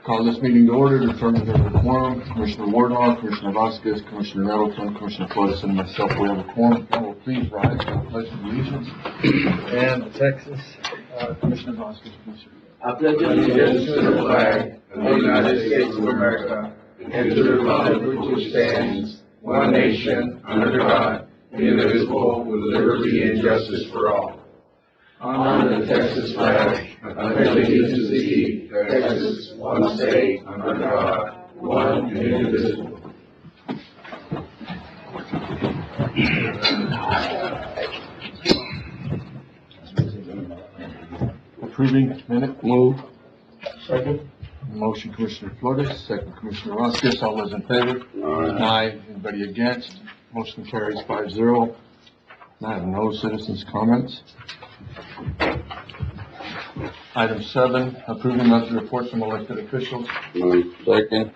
Call this meeting to order, determine there is a quorum. Commissioner Wardlaw, Commissioner Vasquez, Commissioner Nettleton, Commissioner Flores, and myself, we have a quorum. Now will please rise for the pledge of allegiance. And Texas, Commissioner Vasquez, please. I pledge allegiance to the flag of the United States of America and to the republic which stands, one nation, under God, indivisible, with liberty and justice for all. Honor the Texas flag. I pledge allegiance to thee, Texas, one state, under God, one and indivisible. Approving minute. Move. Second. Motion Commissioner Flores, second Commissioner Vasquez. All those in favor? Aye. Anybody against? Motion carries 5-0. I have no citizens' comments. Item 7, approving monthly reports from elected officials. Second.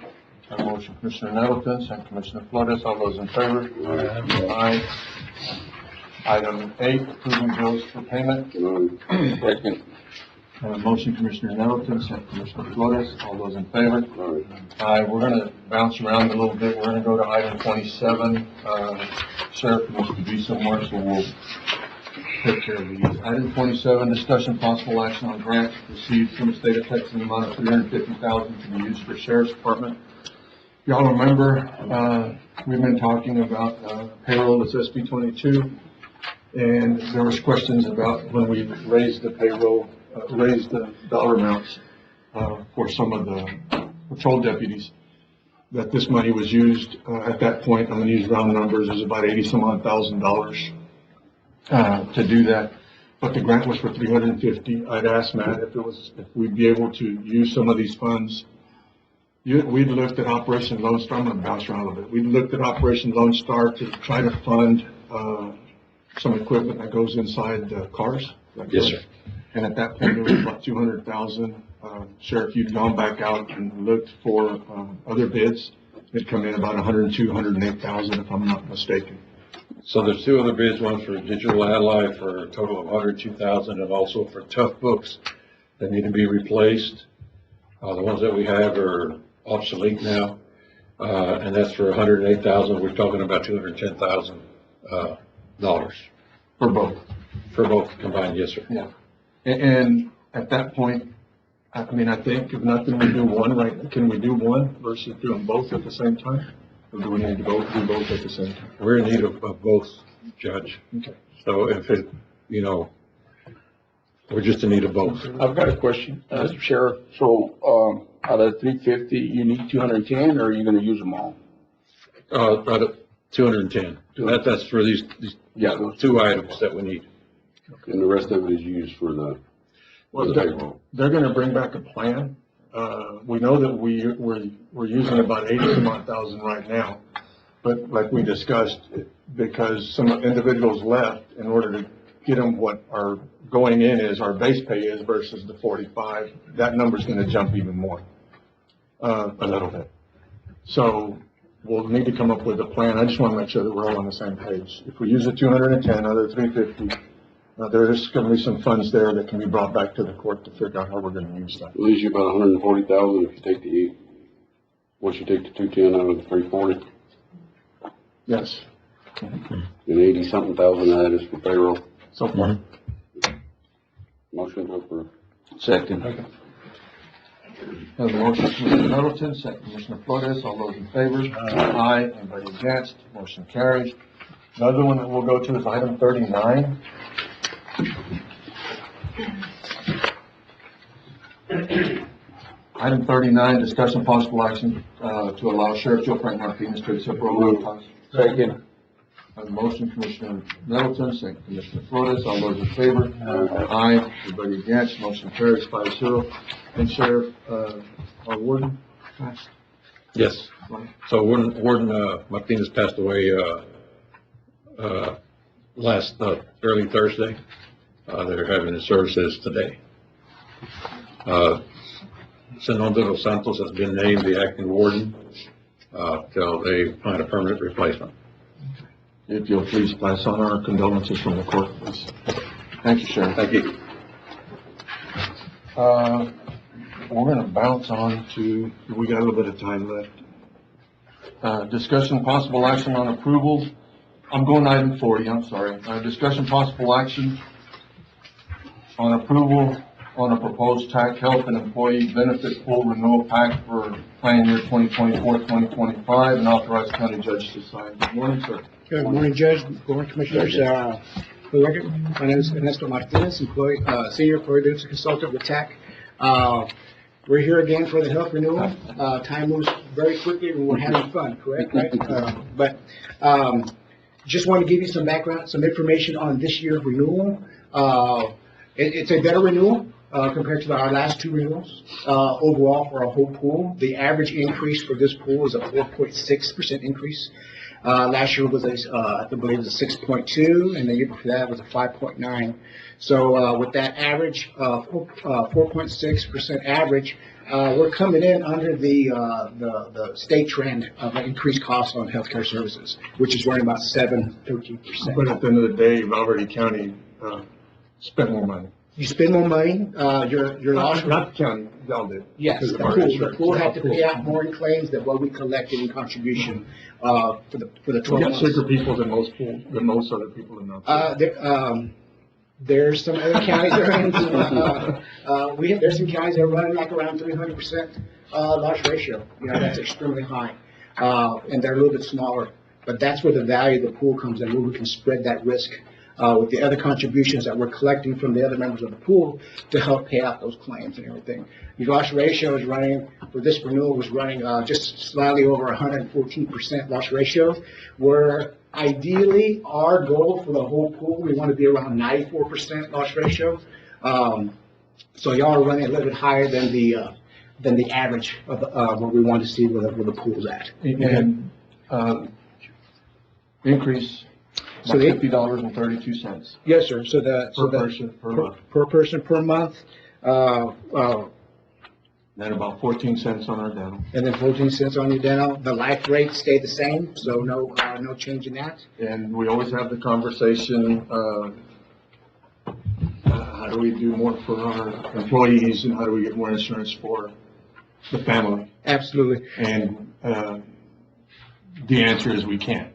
A motion Commissioner Nettleton, second Commissioner Flores. All those in favor? Aye. Item 8, approving bills for payment. Second. A motion Commissioner Nettleton, second Commissioner Flores. All those in favor? Aye. We're gonna bounce around a little bit. We're gonna go to item 27. Sheriff needs to be somewhere, so we'll take care of these. Item 27, discussion possible action on grant received from the state of Texas in the amount of $350,000 to be used for Sheriff's Department. Y'all remember, we've been talking about payroll, it's SB 22, and there was questions about when we raised the payroll, raised the dollar amounts for some of the patrol deputies, that this money was used at that point. I'm going to use round numbers. It was about $80-some-odd thousand to do that, but the grant was for $350. I'd asked Matt if we'd be able to use some of these funds. We'd looked at Operation Lone Star. I'm going to bounce around a little bit. We looked at Operation Lone Star to try to fund some equipment that goes inside the cars. Yes, sir. And at that point, it was about $200,000. Sheriff, you'd gone back out and looked for other bids. It'd come in about $102,000, $108,000, if I'm not mistaken. So there's two other bids, one for Digital Ally for a total of $102,000, and also for Tough Books that need to be replaced. The ones that we have are obsolete now, and that's for $108,000. We're talking about $210,000 For both. for both combined. Yes, sir. Yeah. And at that point, I mean, I think if nothing, we do one, right? Can we do one versus doing both at the same time? Or do we need to do both at the same time? We're in need of both, Judge. Okay. So if it, we're just in need of both. I've got a question, Sheriff. So, out of 350, you need 210, or are you gonna use them all? Right at 210. That's for these Those two items that we need. And the rest of it is used for the payroll. They're gonna bring back a plan. We know that we're using about 80-some-odd thousand right now. But like we discussed, because some individuals left, in order to get them what our going in is, our base pay is versus the 45, that number's gonna jump even more, a little bit. So we'll need to come up with a plan. I just wanna make sure that we're all on the same page. If we use the 210 out of the 350, there's gonna be some funds there that can be brought back to the court to figure out how we're gonna use that. It leaves you about 140,000 if you take once you take the 210 out of the 340, Yes. and 80-something thousand of that is for payroll. So far. Motion to approve. Second. Have a motion, Commissioner Nettleton, second Commissioner Flores. All those in favor? Aye. Anybody against? Motion carries. Another one that we'll go to is item 39. Item 39, discussion possible action to allow Sheriff Joe Frank Martinez to accept road costs. Second. Have a motion, Commissioner Nettleton, second Commissioner Flores. All those in favor? Aye. Anybody against? Motion carries 5-0. And Sheriff, our warden passed. Yes. Right. So Warden Martinez passed away early Thursday. They're having his services today. Senator de los Santos has been named the acting warden till they find a permanent replacement. If you'll please pass on our condolences from the court, please. Thank you, Sheriff. Thank you. we're gonna bounce on to, we got a little bit of time left. Discussion possible action on approval. I'm going to item 40, I'm sorry. Discussion possible action on approval on a proposed TAC Health and Employee Benefit Pool Renewal Pact for plan year 2024-2025 and authorize county judge to sign. Good morning, sir. Good morning, Judge. Good morning, Commissioners. For the record, my name is Ernesto Martinez, Senior Employee Benefits Consultant with TAC. We're here again for the health renewal. Time moves very quickly when we're having fun, correct? Right? Just want to give you some background, some information on this year's renewal. It's a better renewal compared to our last two renewals. Overall, for our whole pool, the average increase for this pool is a 4.6% increase. Last year was I believe it was a 6.2, and the year before that was a 5.9. So with that average, 4.6% average, we're coming in under the state trend of increased costs on healthcare services, which is running about 13%. But at the end of the day, Valverde County spent more money. You spend more money, your loss. Not the county, y'all did. Yes, the pool had to pay out more in claims than what we collected in contribution for the 12 We got months. sicker people than most pools, than most other people in our. There's some other counties that are in, there's some counties that are running like around 300% loss ratio. You know, that's extremely high. And they're a little bit smaller, but that's where the value of the pool comes in, where we can spread that risk with the other contributions that we're collecting from the other members of the pool to help pay out those claims and everything. The loss ratio is running, for this renewal, was running just slightly over 114% loss ratio, where ideally our goal for the whole pool, we want to be around 94% loss ratio. So y'all are running a little bit higher than the average of what we want to see where the pool's at. And, increase So by the- $50.32 Yes, sir. So per person per month. per person per month. Then about 14 cents on our dental. And then 14 cents on your dental. The life rate stayed the same, so no change in that. And we always have the conversation, how do we do more for our employees and how do we get more insurance for the family? Absolutely. And, the answer is we can't.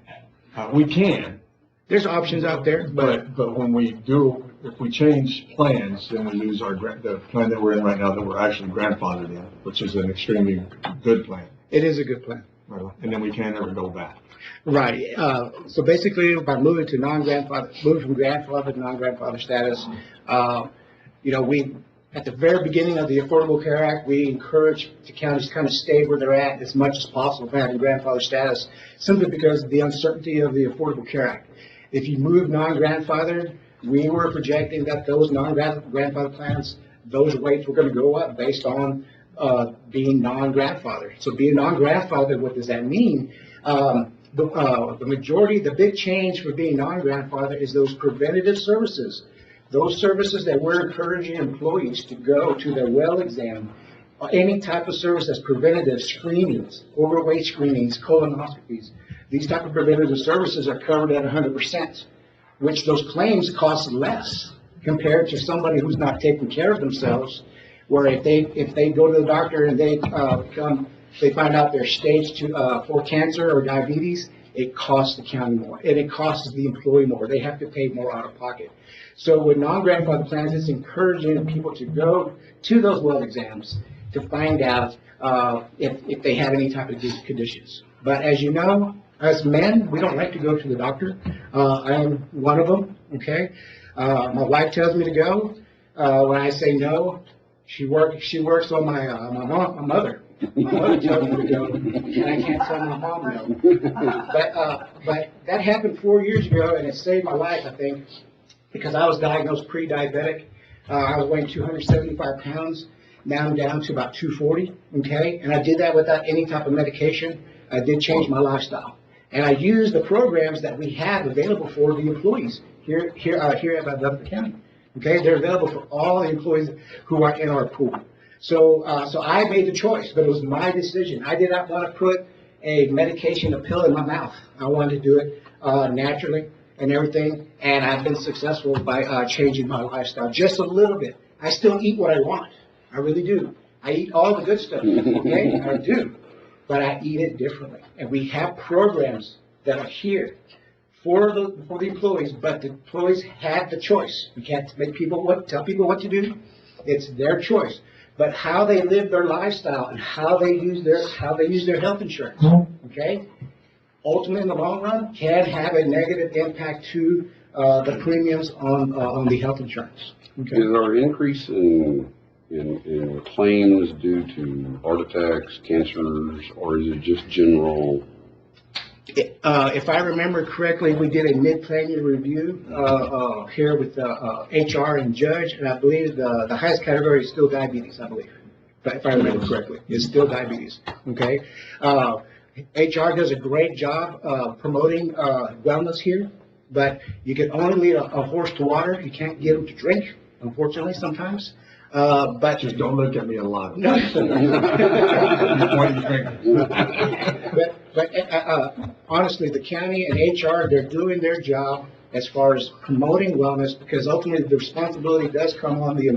We can, There's options out there, but but when we do, if we change plans, then we lose the plan that we're in right now that we're actually grandfathered in, which is an extremely good plan. it is a good plan. And then we can't ever go back. Right. So basically, by moving from grandfather to non-grandfather status, we, at the very beginning of the Affordable Care Act, we encourage the counties to kind of stay where they're at as much as possible for having grandfather status, simply because of the uncertainty of the Affordable Care Act. If you move non-grandfathered, we were projecting that those non-grandfather plans, those rates were going to go up based on being non-grandfathered. So being non-grandfathered, what does that mean? The majority, the big change for being non-grandfathered is those preventative services. Those services that we're encouraging employees to go to their well exam, any type of service that's preventative, screenings, overweight screenings, colonoscopies, these type of preventative services are covered at 100%, which those claims cost less compared to somebody who's not taking care of themselves, where if they go to the doctor and they find out they're stage 4 cancer or diabetes, it costs the county more, and it costs the employee more. They have to pay more out of pocket. So with non-grandfather plans, it's encouraging people to go to those well exams to find out if they have any type of these conditions. But as you know, as men, we don't like to go to the doctor. I am one of them, okay? My wife tells me to go. When I say no, she works on my mother. My mother tells me to go, and I can't tell my mom no. But that happened 4 years ago, and it saved my life, I think, because I was diagnosed pre-diabetic. I was weighing 275 pounds. Now I'm down to about 240, okay? And I did that without any type of medication. I did change my lifestyle. And I used the programs that we have available for the employees here at Rutherford County. Okay, they're available for all the employees who are in our pool. So I made the choice, but it was my decision. I did not want to put a medication, a pill in my mouth. I wanted to do it naturally and everything, and I've been successful by changing my lifestyle just a little bit. I still eat what I want. I really do. I eat all the good stuff, okay? I do. But I eat it differently. And we have programs that are here for the employees, but the employees have the choice. We can't tell people what to do. It's their choice. But how they live their lifestyle and how they use their health insurance, okay? Ultimately, in the long run, can have a negative impact to the premiums on the health insurance. Okay? Is our increase in claims due to heart attacks, cancers, or is it just general? If I remember correctly, we did a mid-plan year review here with HR and judge, and I believe the highest category is still diabetes, I believe. If I remember correctly, it's still diabetes, okay? HR does a great job promoting wellness here, but you can only lead a horse to water. You can't get him to drink, unfortunately, sometimes. But Just don't look at me a lot. no. What are you drinking? But honestly, the county and HR, they're doing their job as far as promoting wellness, because ultimately the responsibility does come on the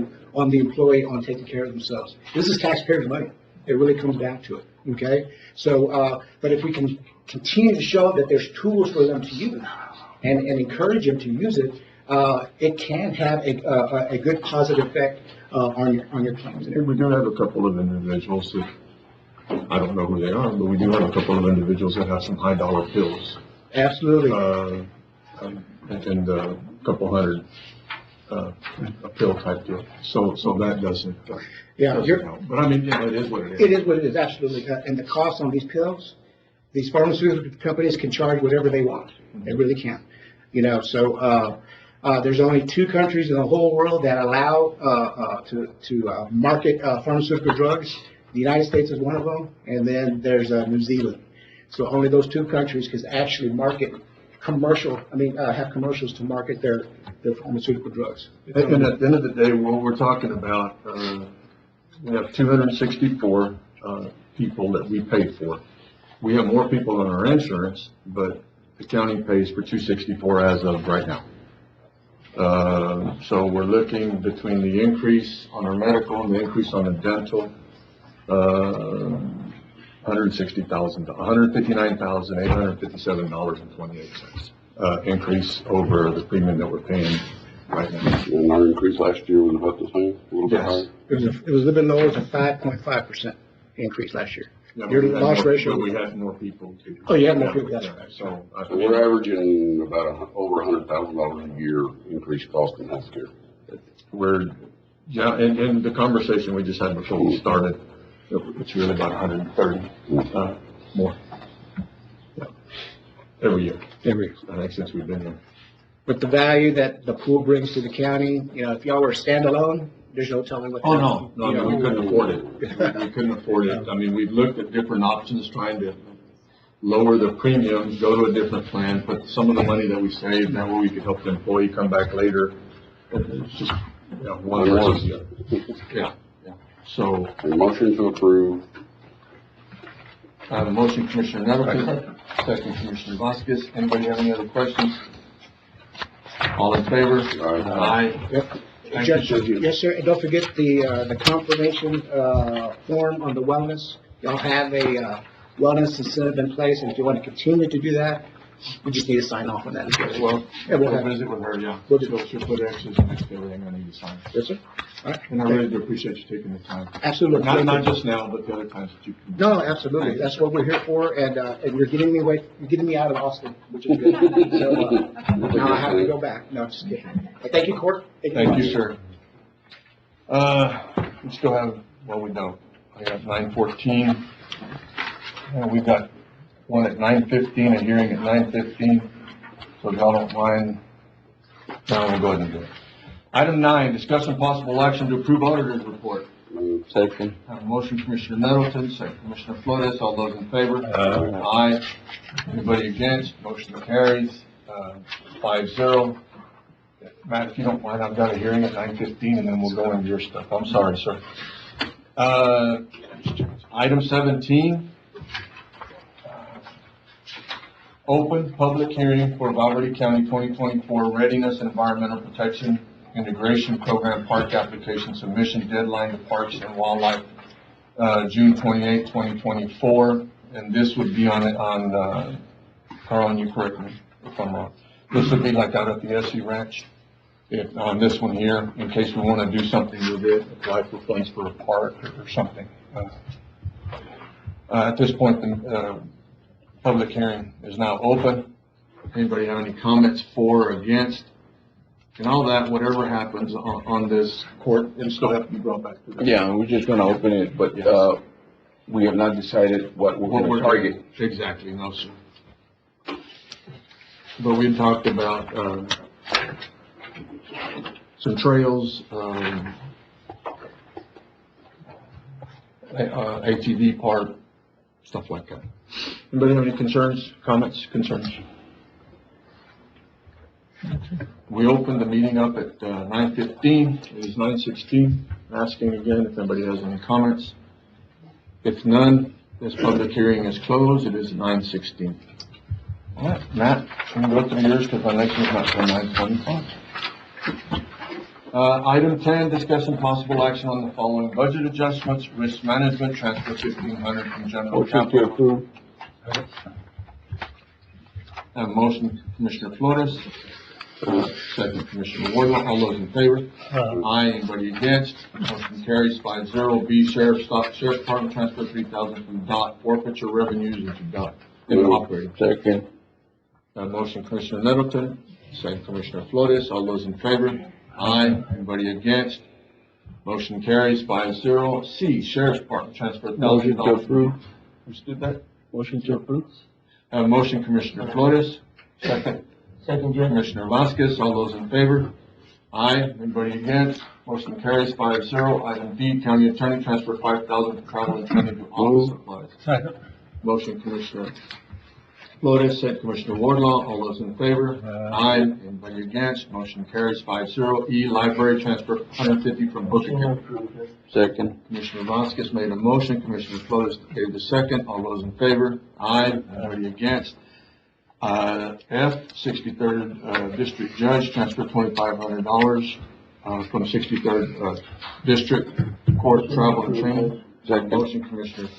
employee on taking care of themselves. This is taxpayers' money. It really comes down to it, okay? So, but if we can continue to show that there's tools for them to use and encourage them to use it, it can have a good positive effect on your claims. And we do have a couple of individuals that, I don't know who they are, but we do have a couple of individuals that have some high dollar pills. Absolutely. And a couple hundred, a pill type deal. So that doesn't Yeah, help. But I mean, it is what it is. it is what it is, absolutely. And the cost on these pills, these pharmaceutical companies can charge whatever they want. They really can. You know, so, there's only 2 countries in the whole world that allow, to market, pharmaceutical drugs. The United States is one of them, and then there's, New Zealand. So only those 2 countries can actually market have commercials to market their pharmaceutical drugs. And at the end of the day, what we're talking about, we have 264 people that we pay for. We have more people on our insurance, but the county pays for 264 as of right now. So we're looking between the increase on our medical and the increase on the dental, $159,857.28 increase over the premium that we're paying right now. And our increase last year was about the same, a little bit Yes. higher? It was a little bit lower, it was a 5.5% increase last year. Yeah, Your but we had loss more- ratio- But we had more people too. Oh, you had more people, that's right. So. So we're averaging about over $100,000 a year increased cost in healthcare. And the conversation we just had before we started, it's really about 130, more. Yeah. Every year, I think, since we've been here. With the value that the pool brings to the county, if y'all were standalone, there's no telling what. No, we couldn't afford it. We couldn't afford it. I mean, we've looked at different options, trying to lower the premiums, go to a different plan, put some of the money that we saved, that way we could help the employee come back later. It's just, one versus the other. Yeah. So, A motion to approve. I have a motion, Commissioner Nettleton, second Commissioner Vasquez. Anybody have any other questions? All in favor? Aye. Yep. Thank you, Judge. Yes, sir, and don't forget the confirmation, form on the wellness. Y'all have a, wellness incentive in place, and if you want to continue to do that, we just need to sign off on that as well. Well, Yeah, we'll we'll have- visit with her, yeah. We'll do. She'll put X's next to everything I need to sign. Yes, sir. All right. And I really do appreciate you taking the time. Absolutely. Not just now, but the other times that you can. No, absolutely. That's what we're here for, and you're getting me out of Austin, which is good. So, now I have to go back. No, just kidding. But thank you, Court. Thank you, sir. We still have, well, we don't. I got 9:14. And we've got one at 9:15, a hearing at 9:15. So if y'all don't mind, now we'll go ahead and do it. Item 9, discussion possible action to approve auditor's report. Second. I have a motion, Commissioner Nettleton, second Commissioner Flores. All those in favor? Aye. Anybody against? Motion carries, 5-0. Matt, if you don't mind, I've got a hearing at 9:15, and then we'll go into your stuff. I'm sorry, sir. Item 17. Open public hearing for Valverde County 2024 Readiness Environmental Protection Integration Program Park Application Submission Deadline to Parks and Wildlife June 28, 2024, and this would be on, Carl, you correct me if I'm wrong. This would be like out at the SE Ranch, on this one here, in case we want to do something with it, apply for funds for a park or something. At this point, the public hearing is now open. Anybody have any comments for or against? And all that, whatever happens on this court, it'll still have to be brought back to the. Yeah, we're just gonna open it, but, Yes. we have not decided what we're gonna target. Exactly, no, sir. But we talked about, some trails, ATV park, stuff like that. Anybody have any concerns, comments, concerns? We opened the meeting up at 9:15, it is 9:16. Asking again if anybody has any comments. If none, this public hearing is closed, it is 9:16. All right, Matt, can you go through yours, because my next one's not till 9:25. Item 10, discussing possible action on the following budget adjustments, risk management, transfer 1,500 from general Motion to capital. approve. Have a motion, Commissioner Flores. Second, Commissioner Wardlaw. All those in favor? Aye. Anybody against? Motion carries 5-0. B, Sheriff's Department transfer 3,000 from DOT forfeiture revenues into DOT. Into operating. Second. Motion, Commissioner Nettleton. Second, Commissioner Flores. All those in favor? Aye. Anybody against? Motion carries 5-0. C, Sheriff's Department transfer Motion to $1,000. approve. Who did that? Motion to approve. Motion, Commissioner Flores. Second. Second, Commissioner Vasquez. All those in favor? Aye. Anybody against? Motion carries 5-0. Item D, County Attorney transfer 5,000 for travel and training to office supplies. Second. Motion, Commissioner Flores, second, Commissioner Wardlaw. All those in favor? Aye. Anybody against? Motion carries 5-0. E, Library transfer 150 from book account. Second. Commissioner Vasquez made a motion, Commissioner Flores gave the second. All those in favor? Aye. Anybody against? F, 63rd District Judge, transfer $2,500 from 63rd District Court Travel and Training. Second. Motion, Commissioner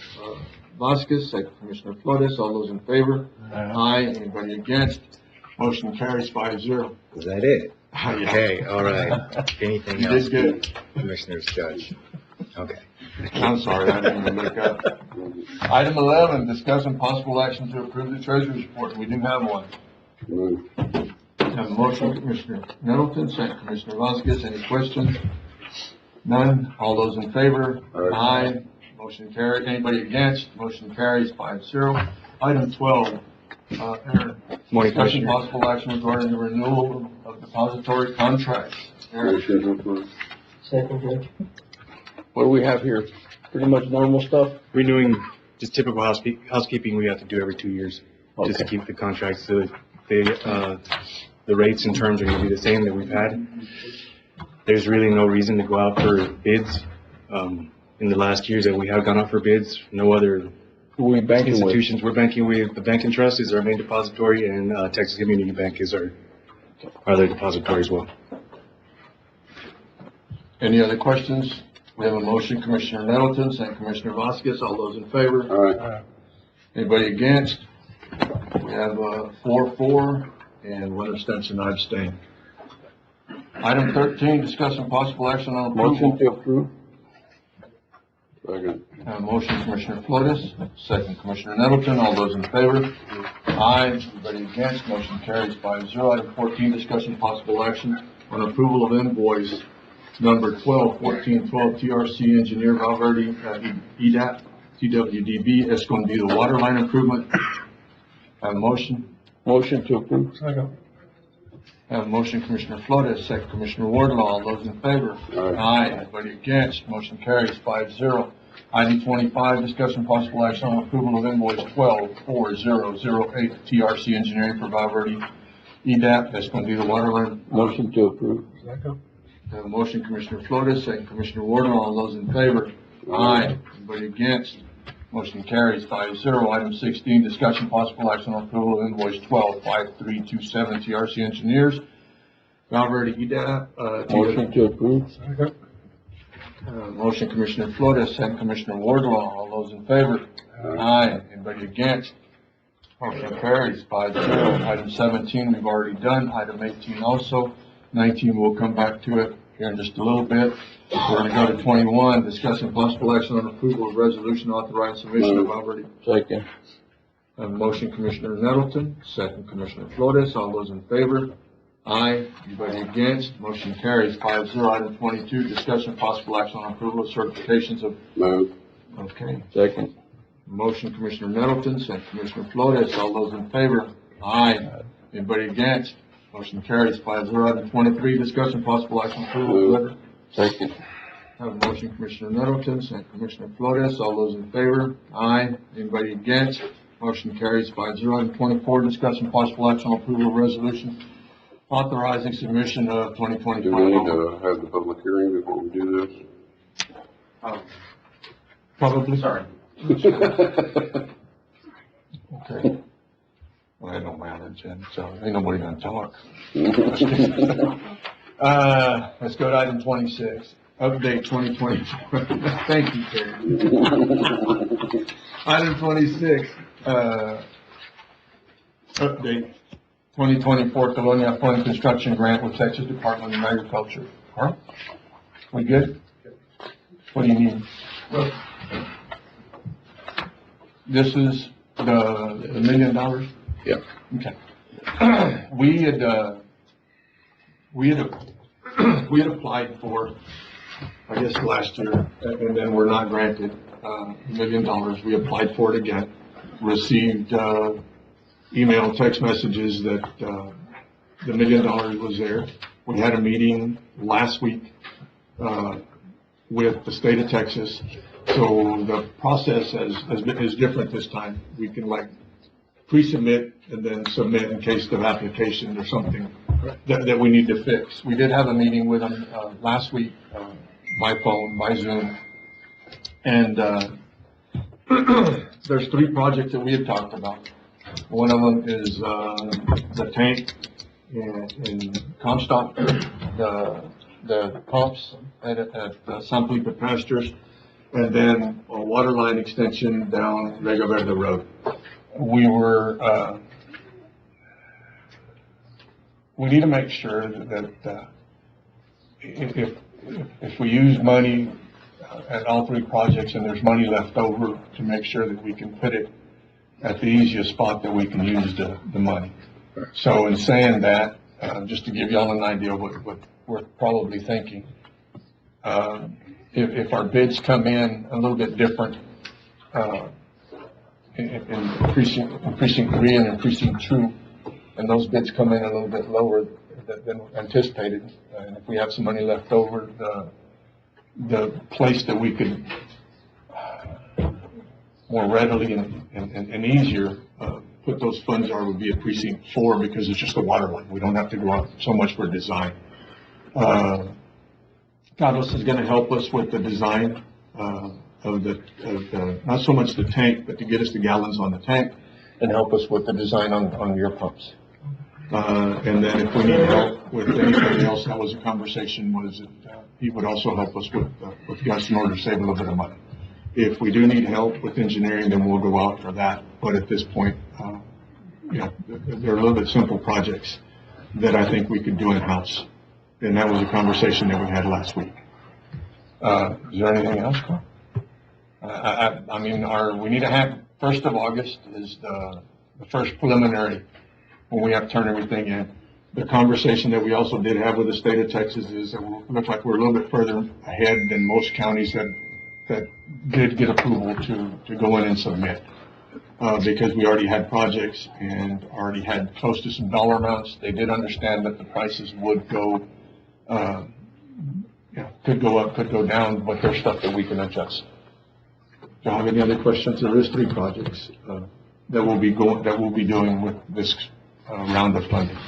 Vasquez, second, Commissioner Flores. All those in favor? Aye. Anybody against? Motion carries 5-0. Is that it? Yeah. Okay, all right. Anything You else, did good. Commissioners, Judge? Okay. I'm sorry, I didn't even look up. Item 11, discussing possible action to approve the treasurer's report. We do have one. Move. Have a motion, Commissioner Nettleton, second, Commissioner Vasquez. Any questions? None. All those in favor? Aye. Motion carried. Anybody against? Motion carries 5-0. Item 12, Aaron. Morning, Discussion Commissioner. possible action regarding the renewal of depository contracts. Aaron. Motion to approve. What do we have here? Pretty much normal stuff? Renewing just typical housekeeping we have to do every 2 years, just to Okay. keep the contracts, so the rates and terms are gonna be the same that we've had. There's really no reason to go out for bids. In the last years that we have gone out for bids, no other Who we banking with? institutions. We're banking with the Bank and Trust is our main depository, and Texas Community Bank is our other depository as well. Any other questions? We have a motion, Commissioner Nettleton, second, Commissioner Vasquez. All those in favor? Aye. Anybody against? We have 4-4 and one abstention. I abstain. Item 13, discussing possible action on Motion approval. to approve. Second. Motion, Commissioner Flores, second, Commissioner Nettleton. All those in favor? Aye. Anybody against? Motion carries 5-0. Item 14, discussion possible action on approval of invoice number 121412 TRC Engineer Valverde, EDAP, TWDB, Escondido Water Line Improvement. Have a motion? Motion to approve. Have a motion, Commissioner Flores, second, Commissioner Wardlaw. All those in favor? Aye. Anybody against? Motion carries 5-0. Item 25, discussion possible action on approval of invoice 124008 TRC Engineering for Valverde, EDAP, Escondido Water Line. Motion to approve. Have a motion, Commissioner Flores, second, Commissioner Wardlaw. All those in favor? Aye. Anybody against? Motion carries 5-0. Item 16, discussion possible action on approval of invoice 125327 TRC Engineers, Valverde, EDAP, Motion to approve. Motion Commissioner Flores, second Commissioner Wardlaw. All those in favor? Aye. Anybody against? Motion carries 5-0. Item 17, we've already done. Item 18 also. 19, we'll come back to it here in just a little bit. We're gonna go to 21, discussing possible action on approval of resolution authorizing submission of already. Second. Motion Commissioner Nettleton, second Commissioner Flores. All those in favor? Aye. Anybody against? Motion carries 5-0. Item 22, discussion possible action on approval of certifications of. Move. Okay. Second. Motion Commissioner Nettleton, second Commissioner Flores. All those in favor? Aye. Anybody against? Motion carries 5-0. Item 23, discussion possible action on approval of letter. Second. Have a motion Commissioner Nettleton, second Commissioner Flores. All those in favor? Aye. Anybody against? Motion carries 5-0. Item 24, discussion possible action on approval of resolution authorizing submission of 2025. Do we need to have the public hearing before we do this? Probably. Sorry. Okay. Well, that don't matter, Jen, so ain't nobody gonna talk. Let's go to item 26, update 2024. Thank you, Terry. Item 26, update 2024 Colonia Fund Construction Grant with Texas Department of Agriculture. Huh? We good? What do you need? This is the $1 million? Yep. Okay. We had applied for, I guess, last year, and then we're not granted $1 million. We applied for it again, received email, text messages that the $1 million was there. We had a meeting last week with the state of Texas. So the process is different this time. We can pre-submit and then submit in case of application or something that we need to fix. We did have a meeting with them last week by phone, by Zoom. And there's 3 projects that we had talked about. One of them is the tank in Comstock, the pumps at San Felipe Pastures, and then a water line extension down Vega Verde Road. We need to make sure that if we use money at all 3 projects and there's money left over, to make sure that we can put it at the easiest spot that we can use the money. So in saying that, just to give y'all an idea of what we're probably thinking, if our bids come in a little bit different, in precinct 3 and in precinct 2, and those bids come in a little bit lower than anticipated, and if we have some money left over, the place that we could more readily and easier put those funds are would be at precinct 4, because it's just a water line. We don't have to go out so much for design. Carlos is going to help us with the design of the not so much the tank, but to get us the gallons on the tank, and help us with the design on your pumps. And then if we need help with anything else, that was a conversation, was that he would also help us with gas in order to save a little bit of money. If we do need help with engineering, then we'll go out for that. But at this point, they're a little bit simple projects that I think we could do in-house. And that was a conversation that we had last week. Is there anything else, Carl? I mean, we need to have, 1st of August is the first preliminary when we have to turn everything in. The conversation that we also did have with the state of Texas is that it looks like we're a little bit further ahead than most counties that did get approval to go in and submit. Because we already had projects and already had close to some dollar amounts. They did understand that the prices would go, could go up, could go down, but there's stuff that we can adjust. Do you have any other questions? There is 3 projects that we'll be doing with this round of funding.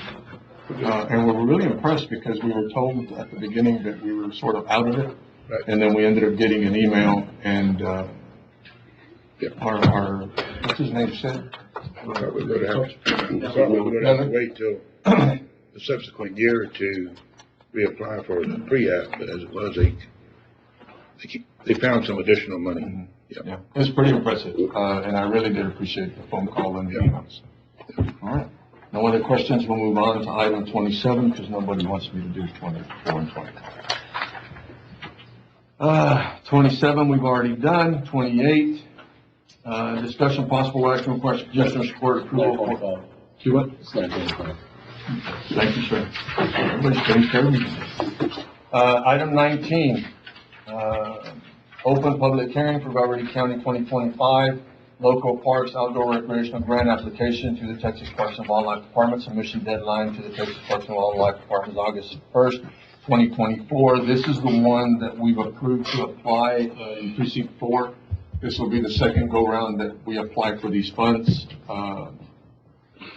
And we're really impressed because we were told at the beginning that we were sort of out of it. Right. And then we ended up getting an email and our what's his name said? We're going to have to wait till the subsequent year to reapply for the pre-app, but as it was, They found some additional money. Yeah, it's pretty impressive, and I really did appreciate the phone call and the emails. All right, no other questions, we'll move on to item 27, because nobody wants me to do 24 and 25. 27, we've already done. 28, discussion possible action request suggestion support approval for. See what? Thank you, sir. Everybody's taking care of me. Item 19, open public hearing for Valverde County 2025 local parks outdoor recreational grant application to the Texas Parks and Wildlife Department. Submission deadline to the Texas Parks and Wildlife Department is August 1st, 2024. This is the one that we've approved to apply in precinct 4. This will be the second go-round that we apply for these funds.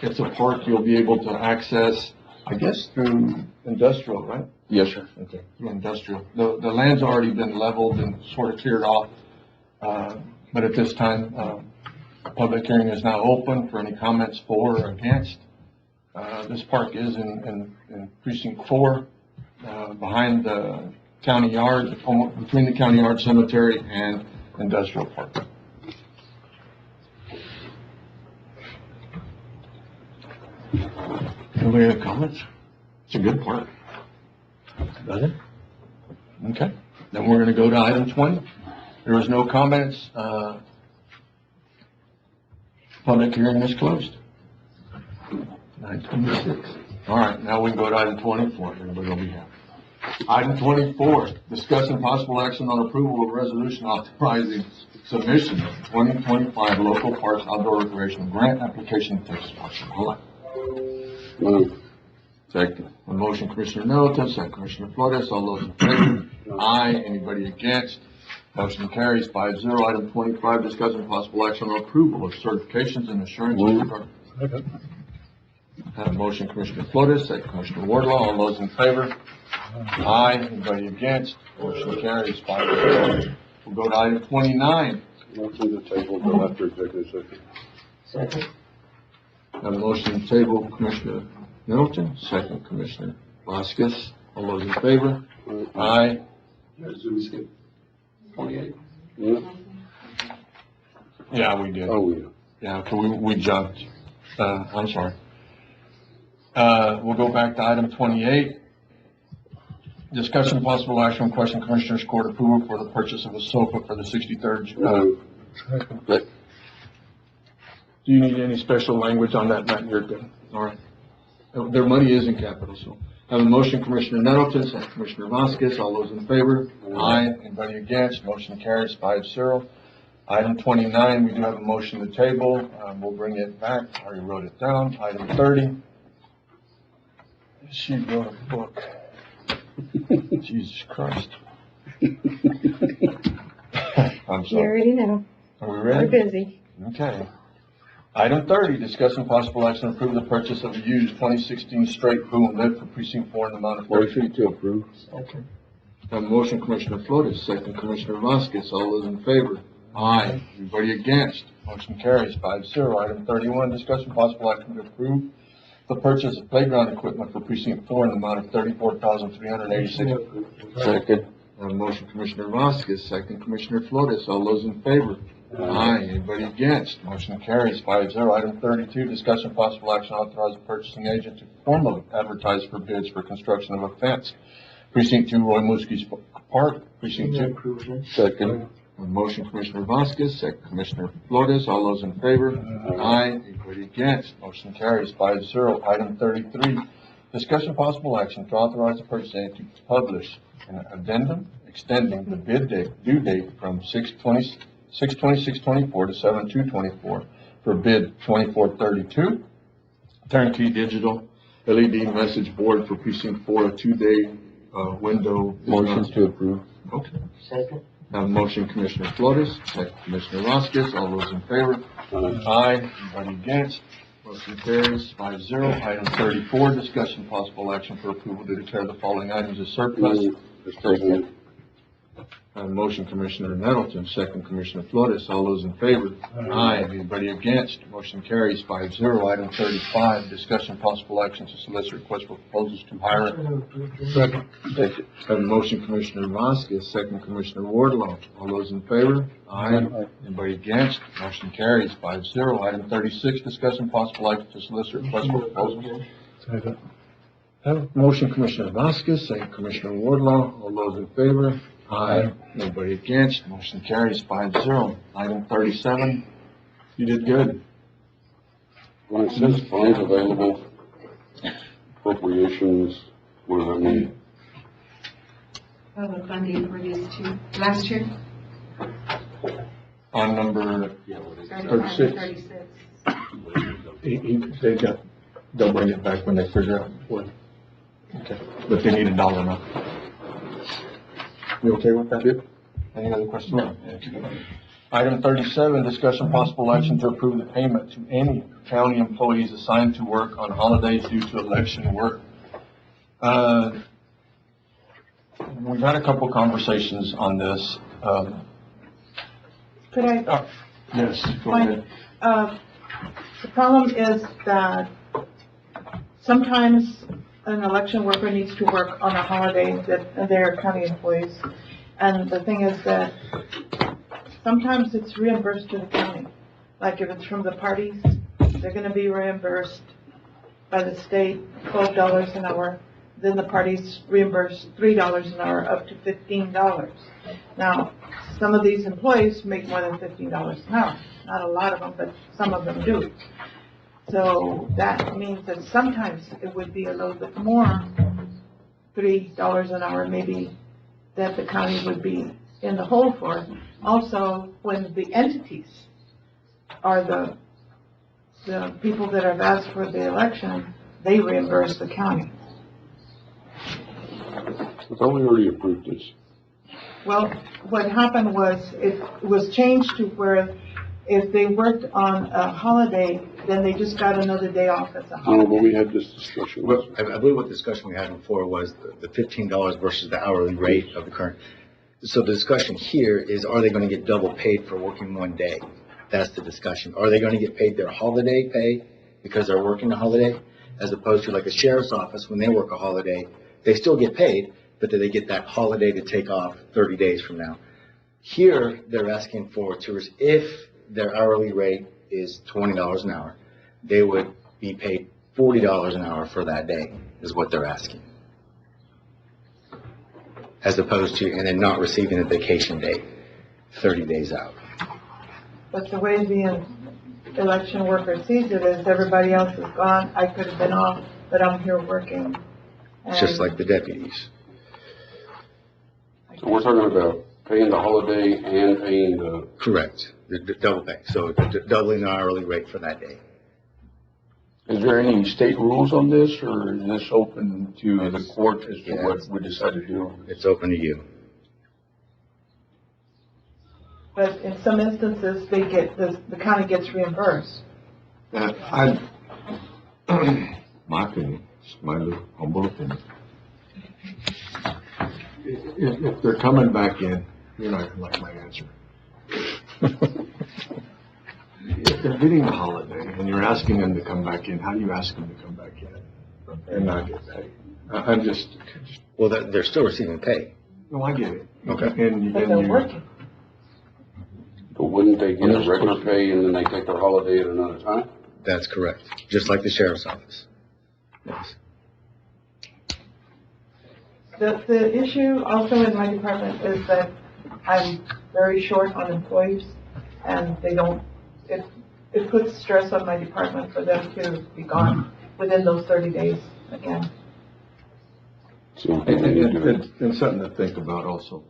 It's a park you'll be able to access, I guess, through industrial, right? Yes, sir. Okay. Through industrial. The land's already been leveled and sort of cleared off. But at this time, public hearing is now open for any comments for or against. This park is in precinct 4, behind the county yard, between the county yard cemetery and industrial park. Anybody have comments? It's a good park. Nothing? Okay, then we're gonna go to item 20. There was no comments, public hearing is closed. 9:26. All right, now we can go to item 24, everybody will be happy. Item 24, discuss and possible action on approval of resolution authorizing submission of 2025 local parks outdoor recreational grant application to Texas Parks and Wildlife. Move. Second. On motion, Commissioner Middleton, second Commissioner Flores, all those in favor? Aye. Anybody against? Motion carries 5-0. Item 25, discuss and possible action on approval of certifications and assurances regarding. Have a motion, Commissioner Flores, second Commissioner Wardlaw, all those in favor? Aye. Anybody against? Motion carries 5-0. We'll go to item 29. Motion to table until after executive session. Second. Have a motion to table, Commissioner Middleton, second Commissioner Vasquez, all those in favor? Aye. Did we skip 28? Yeah. Yeah, we did. Oh, yeah. Yeah, so we jumped. I'm sorry. We'll go back to item 28. Discussion of possible action requesting Commissioners Court approval for the purchase of a sofa for the 63rd. But do you need any special language on that, Matt? You're good. All right. Their money is in capital, so. Have a motion, Commissioner Nettleton, second Commissioner Vasquez, all those in favor? Aye. Anybody against? Motion carries 5-0. Item 29, we do have a motion to table. We'll bring it back. I already wrote it down. Item 30. She wrote a book. Jesus Christ. I'm You sorry. already know. Are we We're ready? busy. Okay. Item 30, discuss and possible action to approve the purchase of a used 2016 straight boom lift for precinct 4 in the amount of Motion to approve. Okay. Have a motion, Commissioner Flores, second Commissioner Vasquez, all those in favor? Aye. Anybody against? Motion carries 5-0. Item 31, discussion and possible action to approve the purchase of playground equipment for precinct 4 in the amount of $34,386. Second. Have a motion, Commissioner Vasquez, second Commissioner Flores, all those in favor? Aye. Anybody against? Motion carries 5-0. Item 32, discussion and possible action authorize the purchasing agent to formally advertise for bids for construction of a fence. Precinct 2, Roy Muski's Park, Precinct 2. Second. A motion, Commissioner Vasquez, second Commissioner Flores, all those in favor? Aye. Anybody against? Motion carries 5-0. Item 33, discussion possible action to authorize the purchasing agent to publish an addendum extending the bid due date from 6/26/24 to 7/2/24 for bid 2432. Turnkey digital LED message board for precinct 4, a 2-day window. Motion to approve. Okay. Second. Have a motion, Commissioner Flores, second Commissioner Vasquez, all those in favor? Aye. Anybody against? Motion carries 5-0. Item 34, discussion possible action for approval to declare the following items as surplus. Mr. President, Motion Commissioner Nettleton, second Commissioner Flores. All those in favor? Aye. Anybody against? Motion carries 5-0. Item 35, discussion possible action to solicit requests for proposals to hire. Second. Have a motion Commissioner Vasquez, second Commissioner Wardlaw. All those in favor? Aye. Anybody against? Motion carries 5-0. Item 36, discussion possible action to solicit requests for proposals. Second. Have a motion Commissioner Vasquez, second Commissioner Wardlaw. All those in favor? Aye. Nobody against? Motion carries 5-0. Item 37, you did good. When it says funds available, appropriations, what does that mean? The funding for these two, last year? On number 36. they'll bring it back when they figure out what. Okay, but they need a dollar amount. You okay with that? Yep. Any other questions? No. Item 37, discussion possible action to approve the payment to any county employees assigned to work on holidays due to election work. We've had a couple conversations on this. Could I, Yes, go ahead. the problem is that sometimes an election worker needs to work on a holiday that they're county employees. And the thing is that sometimes it's reimbursed to the county. Like if it's from the parties, they're gonna be reimbursed by the state $12 an hour. Then the parties reimburse $3 an hour up to $15. Now, some of these employees make more than $15 an hour. Not a lot of them, but some of them do. So that means that sometimes it would be a little bit more, $3 an hour maybe, that the county would be in the hole for. Also, when the entities are the people that have asked for the election, they reimburse the county. I thought we already approved this. Well, what happened was, it was changed to where if they worked on a holiday, then they just got another day off as a I don't know, holiday. but we had this discussion. Well, I believe what discussion we had before was the $15 versus the hourly rate of the current. So the discussion here is, are they going to get double paid for working one day? That's the discussion. Are they going to get paid their holiday pay because they're working a holiday? As opposed to like a sheriff's office, when they work a holiday, they still get paid, but do they get that holiday to take off 30 days from now? Here, they're asking for tours, if their hourly rate is $20 an hour, they would be paid $40 an hour for that day, is what they're asking. As opposed to, and then not receiving a vacation day 30 days out. But the way the election worker sees it is, everybody else is gone, I could have been off, but I'm here working. Just like the deputies. So we're talking about paying the holiday and paying the, Correct. The double pay. So doubling the hourly rate for that day. Is there any state rules on this, or is this open to the court as to what we decide to do? It's open to you. But in some instances, they get, the county gets reimbursed. My opinion, just my little humble opinion. If they're coming back in, you're not gonna like my answer. If they're getting a holiday and you're asking them to come back in, how do you ask them to come back in and not get paid? I'm just, Well, they're still receiving pay. no, I get it. Okay. And But they're working. but wouldn't they get a regular pay and then they take their holiday at another time? That's correct. Just like the sheriff's office. Yes. The issue also in my department is that I'm very short on employees, and they don't, it puts stress on my department for them to be gone within those 30 days again. So what do we need to do? And something to think about also.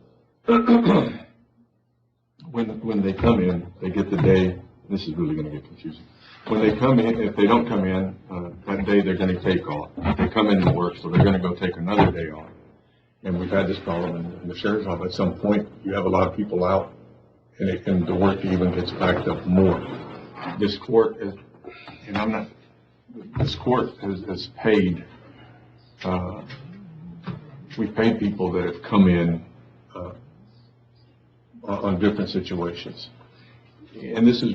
When they come in, they get the day, this is really gonna get confusing. When they come in, if they don't come in, that day, they're gonna take off. They come in and work, so they're gonna go take another day off. And we've had this problem in the sheriff's office. At some point, you have a lot of people out, and the work even gets backed up more. This court is, and this court has paid, we've paid people that have come in, on different situations. And this is,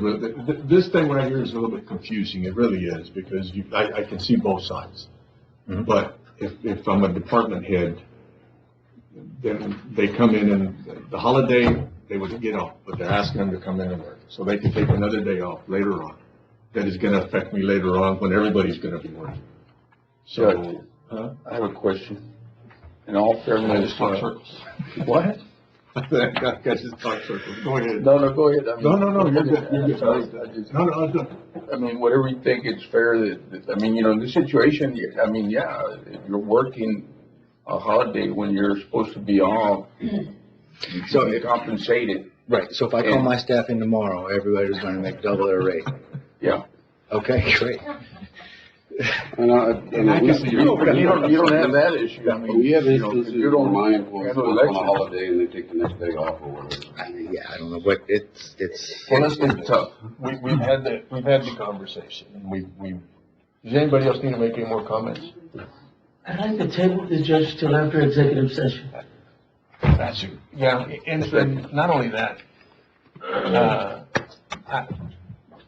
this thing right here is a little bit confusing, it really is, because I can see both sides. But if I'm a department head, then they come in and the holiday, they would get off, but they're asking them to come in and work. So they can take another day off later on. That is gonna affect me later on when everybody's gonna be working. So, I have a question. In all I fairness, just talk circles. what? I just talk circles. Go ahead. No, go ahead. I mean, No, you're good, you're good. I just- No, I'm good. I mean, whatever you think it's fair that, I mean, you know, in this situation, I mean, yeah, if you're working a holiday when you're supposed to be off, So you if- compensated, Right, so if I call my staff in tomorrow, everybody's gonna make double their rate. yeah. Okay, great. And I can see You don't have that issue. I mean, we have you know, instances you where don't my employees handle work on a elections. holiday and they take the next day off or whatever. Yeah, I don't know, but it's. Well, let's do this. We've had the conversation, and does anybody else need to make any more comments? I'd like to table the judge till after executive session. That's it. Yeah, and not only that,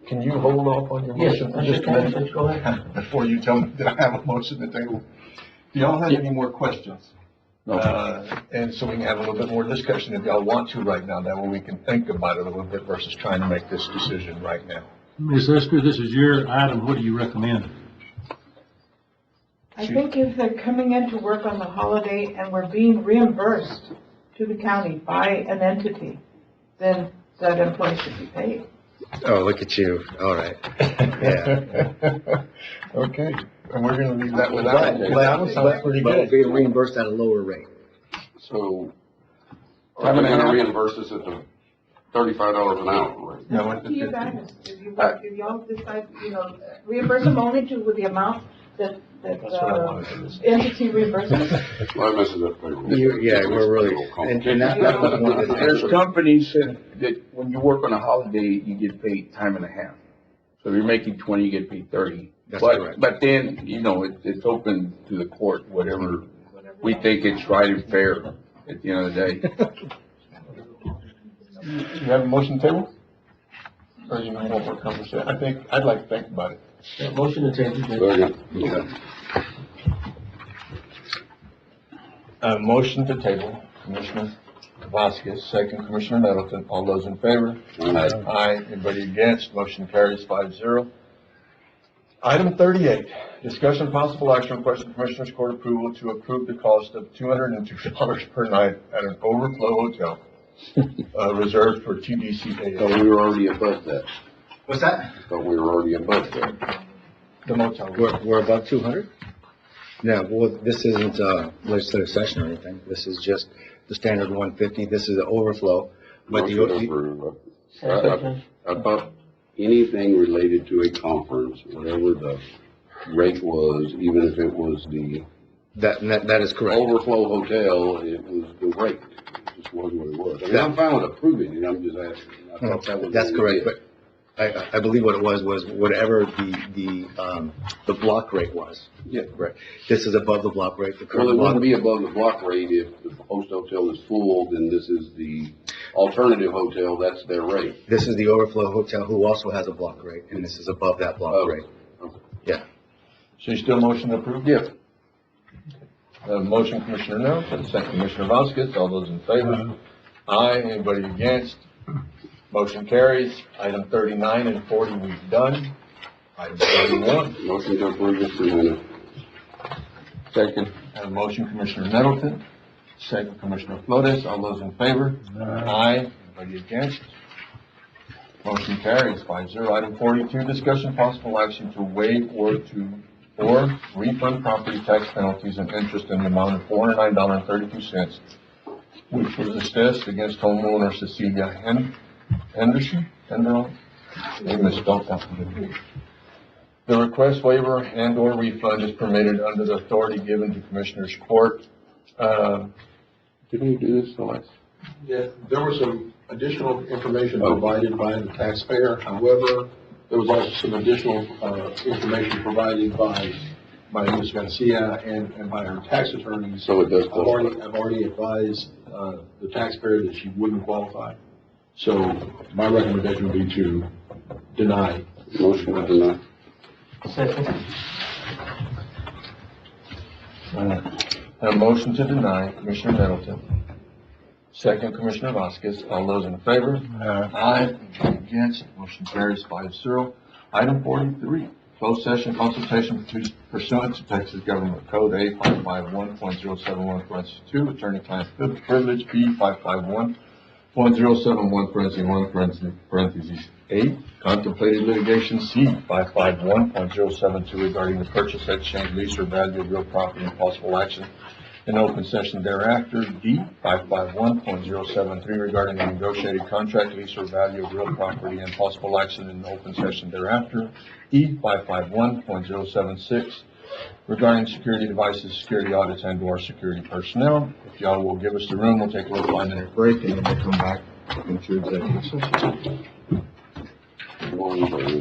can you hold off on your Yes, motion for just a minute? Judge, go ahead. Before you tell me that I have a motion to table. Do y'all have any more questions? No. And so we can have a little bit more discussion if y'all want to right now, that way we can think about it a little bit versus trying to make this decision right now. Ms. Esper, this is your item. What do you recommend? I think if they're coming in to work on the holiday and we're being reimbursed to the county by an entity, then that employee should be paid. Oh, look at you, all right. Yeah. Okay, and we're gonna leave that without, that one sounds pretty But good. being reimbursed at a lower rate. So, are they gonna reimburse us at the $35 an hour rate? No, Up to you guys, if y'all decide, reimburse them only with the amount that That's what I wanted to do. entity reimburses. Well, that messes up payroll. Yeah, we're really, and that was one of the. There's companies that when you work on a holiday, you get paid time and a half. So if you're making 20, you get paid 30. That's correct. But then, it's open to the court, whatever we think it's right and fair at the end of the day. You have a motion table? Or you want more conversation? I'd like to think about it. Yeah, motion to table, Judge. Okay. Motion to table, Commissioner Vasquez, second Commissioner Nettleton, all those in favor? Aye. Aye, anybody against, motion carries 5-0. Item 38, discussion possible action requesting Commissioners Court approval to approve the cost of $202 per night at an overflow hotel, reserved for TDCA. Thought we were already above that. What's that? Thought we were already above that. The motel. We're above 200? No, well, this isn't a legislative session or anything. This is just the standard 150. This is the overflow. But Motion to approve. I thought anything related to a conference, whatever the rate was, even if it was the that is correct. overflow hotel, it was the rate. It just wasn't what it was. I mean, I'm fine with approving it, I'm just asking. I thought that was. That's what we correct, did. but I believe what it was whatever the block rate was. Yeah. Right. This is above the block rate. The Well, current it block. wouldn't be above the block rate if the host hotel is full, then this is the alternative hotel, that's their rate. This is the overflow hotel who also has a block rate, and this is above that block Oh, rate. okay. Yeah. So you still motion to approve? Yeah. Motion Commissioner Nettleton, second Commissioner Vasquez, all those in favor? Aye, anybody against? Motion carries. Item 39 and 40 we've done. Item 41, Motion to approve is presented. Second. motion Commissioner Nettleton, second Commissioner Flores, all those in favor? Aye, anybody against? Motion carries 5-0. Item 42, discussion possible action to waive or refund property tax penalties and interest in the amount of $409.32, which was assessed against homeowner Cecilia Henderson. They misspelled that one. The request waiver and/or refund is permitted under the authority given to Commissioners Court. Didn't we do this the last? Yeah, there was some additional information provided by the taxpayer. However, there was also some additional information provided by Ms. Garcia and by her tax attorneys. So it does I've already advised the taxpayer that she wouldn't qualify. So my recommendation would be to deny. Motion to deny. Second. A motion to deny, Commissioner Middleton. Second, Commissioner Vasquez. All those in favor? Aye. Against, motion carries 5-0. Item 43, closed session consultation pursuant to Texas Government Code A 551.071, attorney-client privilege, B 551.071, parentheses 8, contemplated litigation, C 551.072, regarding the purchase, exchange, lease, or value of real property and possible action in open session thereafter, D 551.073, regarding the negotiated contract, lease, or value of real property and possible action in open session thereafter, E 551.076, regarding security devices, security audits, and/or security personnel. If y'all will give us the room, we'll take a little 5-minute break and then we'll come back into executive session.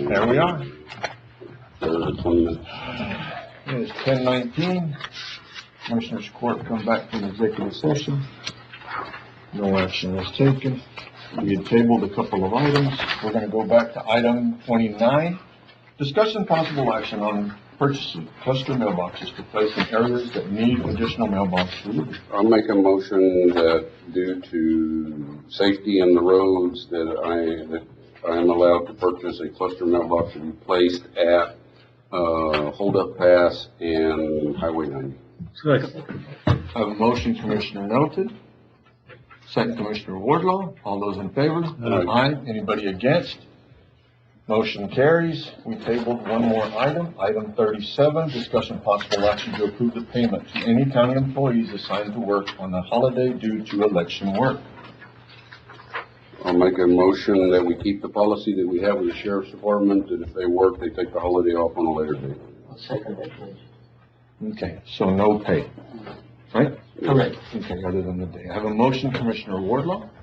There we are. 20 minutes. It is 10:19. Commissioners Court come back from executive session. No action was taken. We had tabled a couple of items. We're going to go back to item 29. Discussion possible action on purchasing cluster mailboxes to place in areas that need additional mailbox delivery. I'll make a motion that due to safety in the roads that I am allowed to purchase a cluster mailbox to be placed at, Hold Up Pass and Highway 90. Second. I have a motion, Commissioner Middleton. Second, Commissioner Wardlaw. All those in favor? Aye. Anybody against? Motion carries. We tabled one more item, item 37, discussion possible action to approve the payment to any county employees assigned to work on a holiday due to election work. I'll make a motion that we keep the policy that we have with the sheriff's department, that if they work, they take the holiday off on a later date. I'll second that, Judge. Okay, so no pay, right? Correct. Okay, other than the day. I have a motion, Commissioner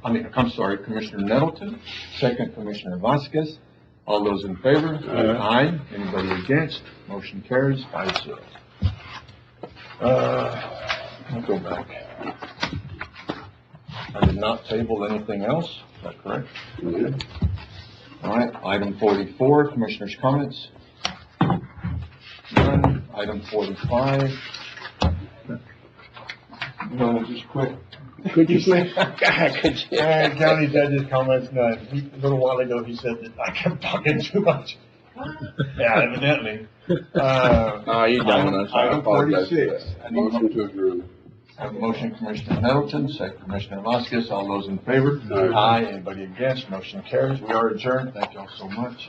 Commissioner Nettleton. Second, Commissioner Vasquez. All those in favor? Aye. Anybody against? Motion carries 5-0. I'll go back. I did not table anything else. Is that correct? Mm-hmm. All right, item 44, Commissioners' comments. None. Item 45. No, just quick. Could you please? County judge's comments, none. A little while ago, he said that I kept talking too much. Yeah, evidently. You don't. Item 46. Motion to adjourn. I have a motion, Commissioner Nettleton, second, Commissioner Vasquez. All those in favor? Aye. Anybody against? Motion carries. We are adjourned. Thank you all so much.